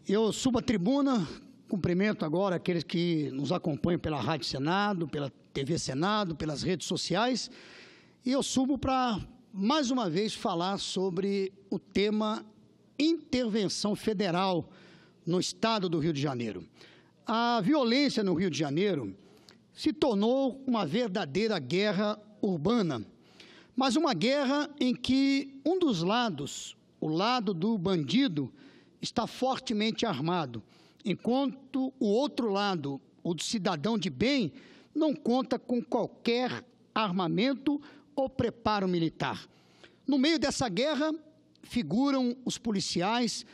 Eu subo à tribuna, cumprimento agora aqueles que nos acompanham pela Rádio Senado, pela TV Senado, pelas redes sociais, e eu subo para, mais uma vez, falar sobre o tema intervenção federal no estado do Rio de Janeiro. A violência no Rio de Janeiro se tornou uma verdadeira guerra urbana, mas uma guerra em que um dos lados, o lado do bandido, está fortemente armado, enquanto o outro lado, o do cidadão de bem, não conta com qualquer armamento ou preparo militar. No meio dessa guerra, figuram os policiais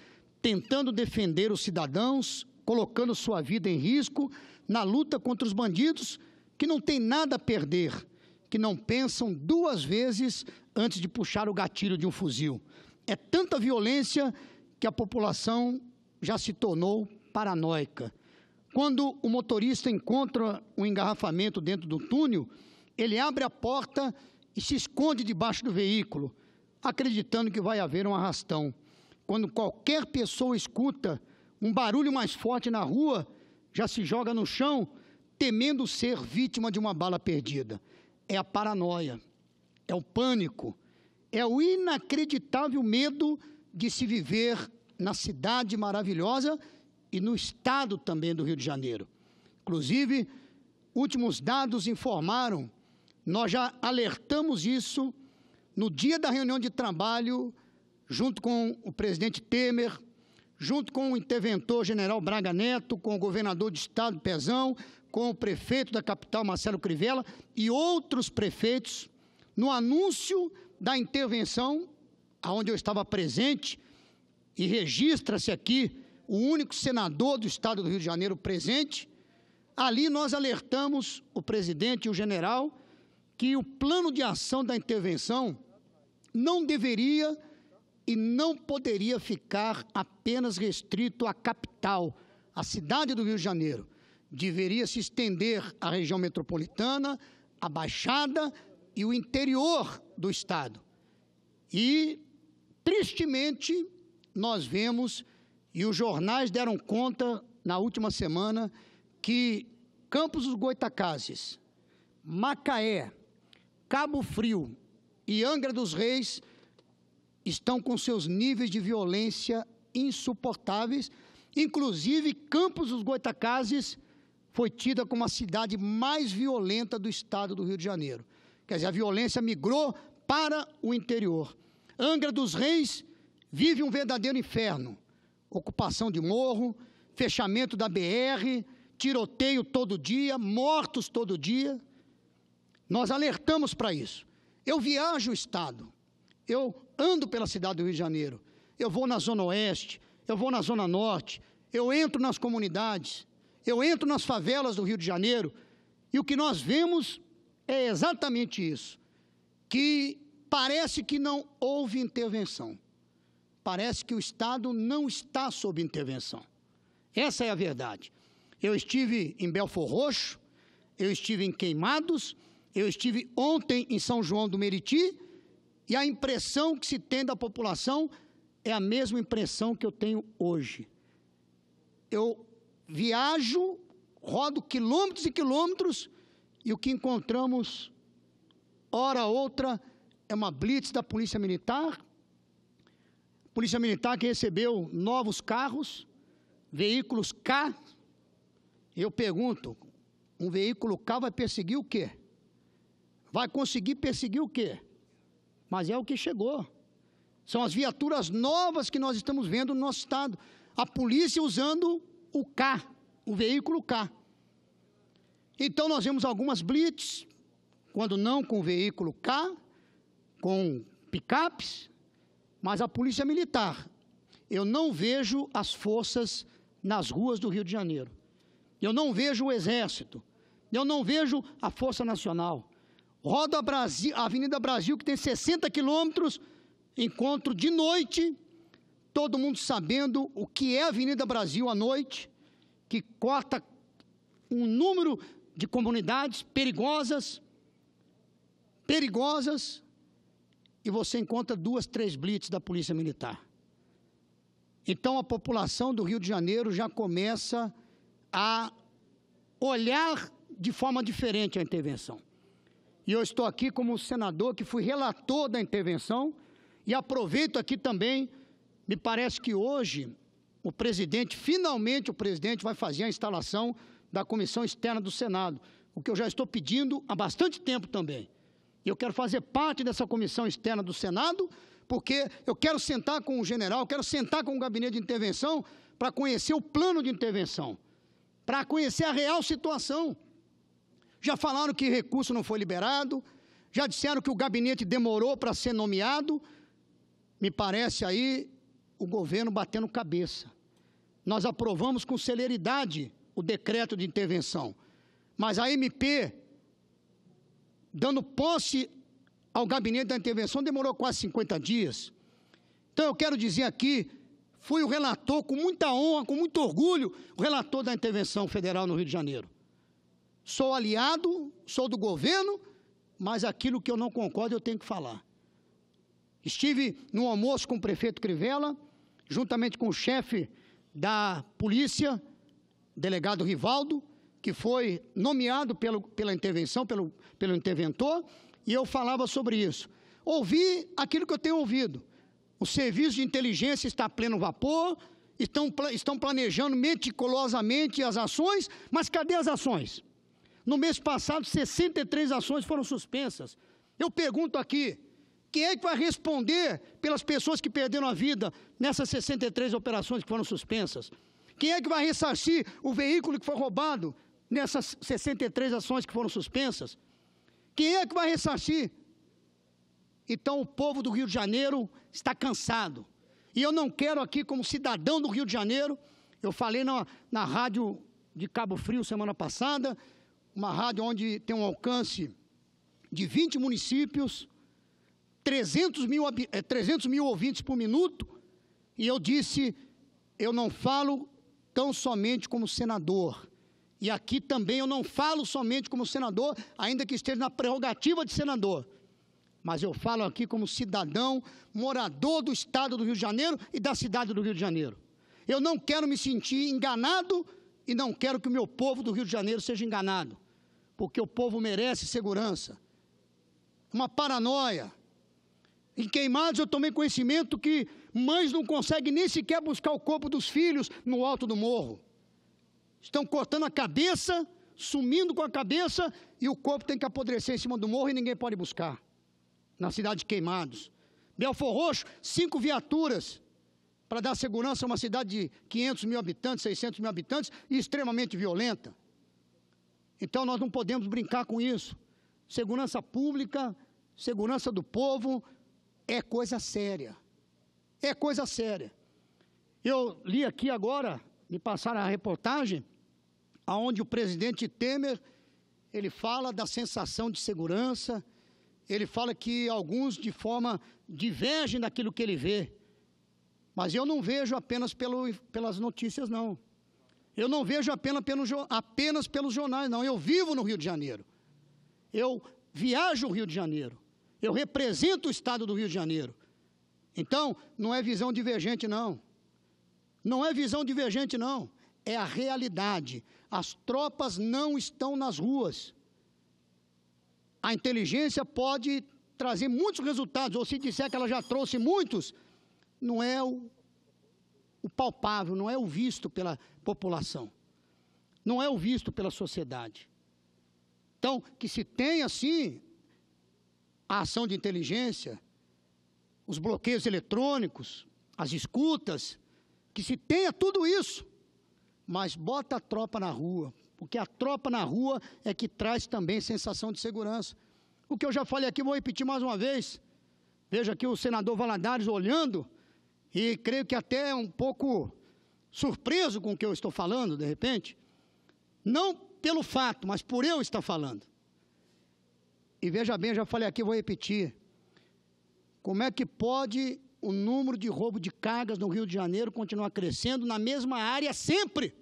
tentando defender os cidadãos, colocando sua vida em risco na luta contra os bandidos que não têm nada a perder, que não pensam duas vezes antes de puxar o gatilho de um fuzil. É tanta violência que a população já se tornou paranoica. Quando o motorista encontra um engarrafamento dentro do túnel, ele abre a porta e se esconde debaixo do veículo, acreditando que vai haver um arrastão. Quando qualquer pessoa escuta um barulho mais forte na rua, já se joga no chão, temendo ser vítima de uma bala perdida. É a paranoia, é o pânico, é o inacreditável medo de se viver na cidade maravilhosa e no estado também do Rio de Janeiro. Inclusive, últimos dados informaram, nós já alertamos isso no dia da reunião de trabalho, junto com o presidente Temer, junto com o interventor general Braga Neto, com o governador de estado Pezão, com o prefeito da capital Marcelo Crivella e outros prefeitos, no anúncio da intervenção, onde eu estava presente, e registra-se aqui o único senador do estado do Rio de Janeiro presente. Ali nós alertamos o presidente e o general que o plano de ação da intervenção não deveria e não poderia ficar apenas restrito à capital, à cidade do Rio de Janeiro. Deveria se estender à região metropolitana, à Baixada e o interior do estado. E, tristemente, nós vemos, e os jornais deram conta na última semana, que Campos dos Goytacazes, Macaé, Cabo Frio e Angra dos Reis estão com seus níveis de violência insuportáveis. Inclusive, Campos dos Goytacazes foi tida como a cidade mais violenta do estado do Rio de Janeiro. Quer dizer, a violência migrou para o interior. Angra dos Reis vive um verdadeiro inferno. Ocupação de morro, fechamento da BR, tiroteio todo dia, mortos todo dia. Nós alertamos para isso. Eu viajo o estado, eu ando pela cidade do Rio de Janeiro, eu vou na Zona Oeste, eu vou na Zona Norte, eu entro nas comunidades, eu entro nas favelas do Rio de Janeiro, e o que nós vemos é exatamente isso, que parece que não houve intervenção, parece que o Estado não está sob intervenção. Essa é a verdade. Eu estive em Belfor Roxo, eu estive em Queimados, eu estive ontem em São João do Meriti, e a impressão que se tem da população é a mesma impressão que eu tenho hoje. Eu viajo, rodo quilômetros e quilômetros, e o que encontramos, hora outra, é uma blitz da Polícia Militar, que recebeu novos carros, veículos K. Eu pergunto, um veículo K vai perseguir o quê? Vai conseguir perseguir o quê? Mas é o que chegou. São as viaturas novas que nós estamos vendo no nosso estado. A polícia usando o K, o veículo K. Então, nós vemos algumas blitz, quando não com o veículo K, com picapes, mas a Polícia Militar. Eu não vejo as forças nas ruas do Rio de Janeiro. Eu não vejo o Exército. Eu não vejo a Força Nacional. Rodo a Avenida Brasil, que tem 60 quilômetros, encontro de noite, todo mundo sabendo o que é a Avenida Brasil à noite, que corta um número de comunidades perigosas, e você encontra 2, 3 blitz da Polícia Militar. Então, a população do Rio de Janeiro já começa a olhar de forma diferente a intervenção. E eu estou aqui como senador que fui relator da intervenção e aproveito aqui também, me parece que hoje finalmente o presidente vai fazer a instalação da comissão externa do Senado, o que eu já estou pedindo há bastante tempo também. Eu quero fazer parte dessa comissão externa do Senado, porque eu quero sentar com o general, quero sentar com o gabinete de intervenção para conhecer o plano de intervenção, para conhecer a real situação. Já falaram que recurso não foi liberado, já disseram que o gabinete demorou para ser nomeado. Me parece aí o governo batendo cabeça. Nós aprovamos com celeridade o decreto de intervenção, mas a MP, dando posse ao gabinete da intervenção, demorou quase 50 dias. Então, eu quero dizer aqui, fui o relator, com muita honra, com muito orgulho, o relator da intervenção federal no Rio de Janeiro. Sou aliado, sou do governo, mas aquilo que eu não concordo eu tenho que falar. Estive no almoço com o prefeito Crivella, juntamente com o chefe da polícia, delegado Rivaldo, que foi nomeado pela intervenção, pelo interventor, e eu falava sobre isso. Ouvi aquilo que eu tenho ouvido. O serviço de inteligência está a pleno vapor, estão planejando meticulosamente as ações, mas cadê as ações? No mês passado, 63 ações foram suspensas. Eu pergunto aqui, quem é que vai responder pelas pessoas que perderam a vida nessas 63 operações que foram suspensas? Quem é que vai ressarcir o veículo que foi roubado nessas 63 ações que foram suspensas? Quem é que vai ressarcir? Então, o povo do Rio de Janeiro está cansado. E eu não quero aqui, como cidadão do Rio de Janeiro, eu falei na rádio de Cabo Frio semana passada, uma rádio onde tem um alcance de 20 municípios, 300 mil ouvintes por minuto, e eu disse, eu não falo tão somente como senador. E aqui também eu não falo somente como senador, ainda que esteja na prerrogativa de senador. Mas eu falo aqui como cidadão, morador do estado do Rio de Janeiro e da cidade do Rio de Janeiro. Eu não quero me sentir enganado e não quero que o meu povo do Rio de Janeiro seja enganado, porque o povo merece segurança. Uma paranoia. Em Queimados eu tomei conhecimento que mães não conseguem nem sequer buscar o corpo dos filhos no alto do morro. Estão cortando a cabeça, sumindo com a cabeça, e o corpo tem que apodrecer em cima do morro e ninguém pode buscar. Na cidade de Queimados. Belfor Roxo, 5 viaturas para dar segurança a uma cidade de 500 mil habitantes, 600 mil habitantes, e extremamente violenta. Então nós não podemos brincar com isso. Segurança pública, segurança do povo, é coisa séria. É coisa séria. Eu li aqui agora, me passaram a reportagem, onde o presidente Temer, ele fala da sensação de segurança, ele fala que alguns de forma divergem daquilo que ele vê. Mas eu não vejo apenas pelas notícias, não. Eu não vejo apenas pelos jornais, não. Eu vivo no Rio de Janeiro. Eu viajo o Rio de Janeiro. Eu represento o estado do Rio de Janeiro. Então, não é visão divergente, não. Não é visão divergente, não. É a realidade. As tropas não estão nas ruas. A inteligência pode trazer muitos resultados, ou se disser que ela já trouxe muitos, não é o palpável, não é o visto pela população, não é o visto pela sociedade. Então, que se tenha, sim, a ação de inteligência, os bloqueios eletrônicos, as escutas, que se tenha tudo isso, mas bota a tropa na rua, porque a tropa na rua é que traz também sensação de segurança. O que eu já falei aqui, vou repetir mais uma vez. Veja aqui o senador Valadares olhando, e creio que até um pouco surpreso com o que eu estou falando, de repente. Não pelo fato, mas por eu estar falando. E veja bem, eu já falei aqui, vou repetir. Como é que pode o número de roubo de cargas no Rio de Janeiro continuar crescendo na mesma área sempre?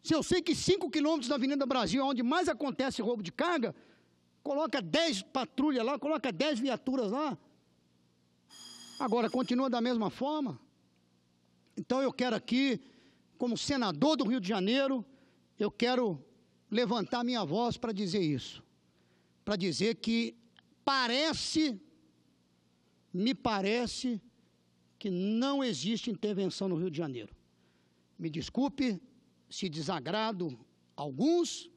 Se eu sei que 5 quilômetros da Avenida Brasil, onde mais acontece roubo de carga, coloca 10 patrulhas lá, coloca 10 viaturas lá. Agora, continua da mesma forma. Então, eu quero aqui, como senador do Rio de Janeiro, eu quero levantar minha voz para dizer isso. Para dizer que me parece que não existe intervenção no Rio de Janeiro. Me desculpe se desagrado alguns,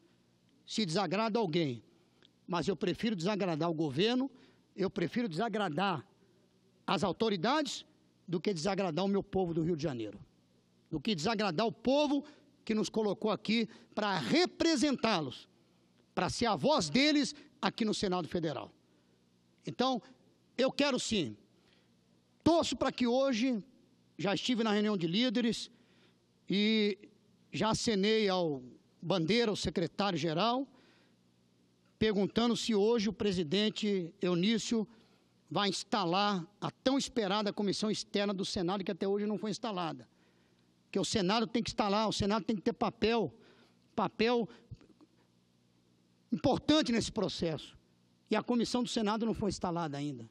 se desagrada alguém, mas eu prefiro desagradar o governo, eu prefiro desagradar as autoridades do que desagradar o meu povo do Rio de Janeiro, do que desagradar o povo que nos colocou aqui para representá-los, para ser a voz deles aqui no Senado Federal. Então, eu quero sim, torço para que hoje, já estive na reunião de líderes e já acenei ao Bandeira, o secretário-geral, perguntando se hoje o presidente Eunício vai instalar a tão esperada comissão externa do Senado, que até hoje não foi instalada. Porque o Senado tem que instalar, o Senado tem que ter papel importante nesse processo. E a comissão do Senado não foi instalada ainda.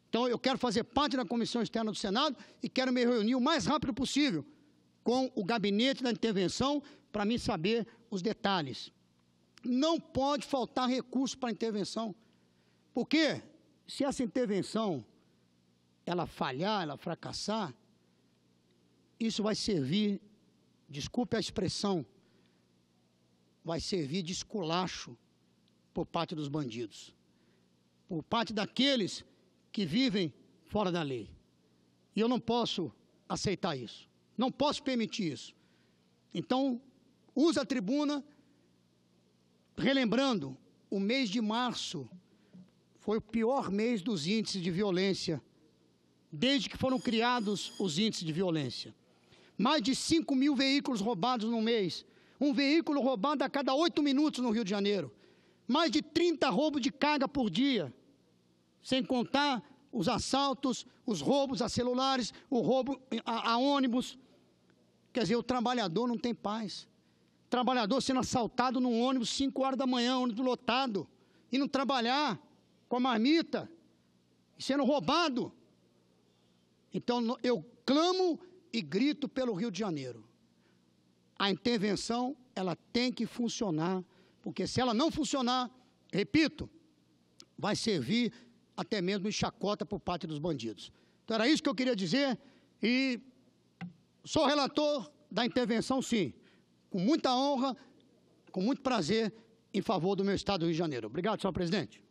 Então, eu quero fazer parte da comissão externa do Senado e quero me reunir o mais rápido possível com o gabinete da intervenção para mim saber os detalhes. Não pode faltar recurso para a intervenção, porque se essa intervenção ela falhar, ela fracassar, isso vai servir, desculpe a expressão, vai servir de esculacho por parte dos bandidos, por parte daqueles que vivem fora da lei. E eu não posso aceitar isso, não posso permitir isso. Então, uso a tribuna, relembrando, o mês de março foi o pior mês dos índices de violência, desde que foram criados os índices de violência. Mais de 5 mil veículos roubados no mês, um veículo roubado a cada 8 minutos no Rio de Janeiro. Mais de 30 roubos de carga por dia, sem contar os assaltos, os roubos a celulares, o roubo a ônibus. Quer dizer, o trabalhador não tem paz. O trabalhador sendo assaltado num ônibus 5 horas da manhã, ônibus lotado, indo trabalhar com a marmita, sendo roubado. Então, eu clamo e grito pelo Rio de Janeiro. A intervenção, ela tem que funcionar, porque se ela não funcionar, repito, vai servir até mesmo de chacota por parte dos bandidos. Então, era isso que eu queria dizer e sou relator da intervenção, sim, com muita honra, com muito prazer, em favor do meu Estado do Rio de Janeiro. Obrigado, senhor presidente.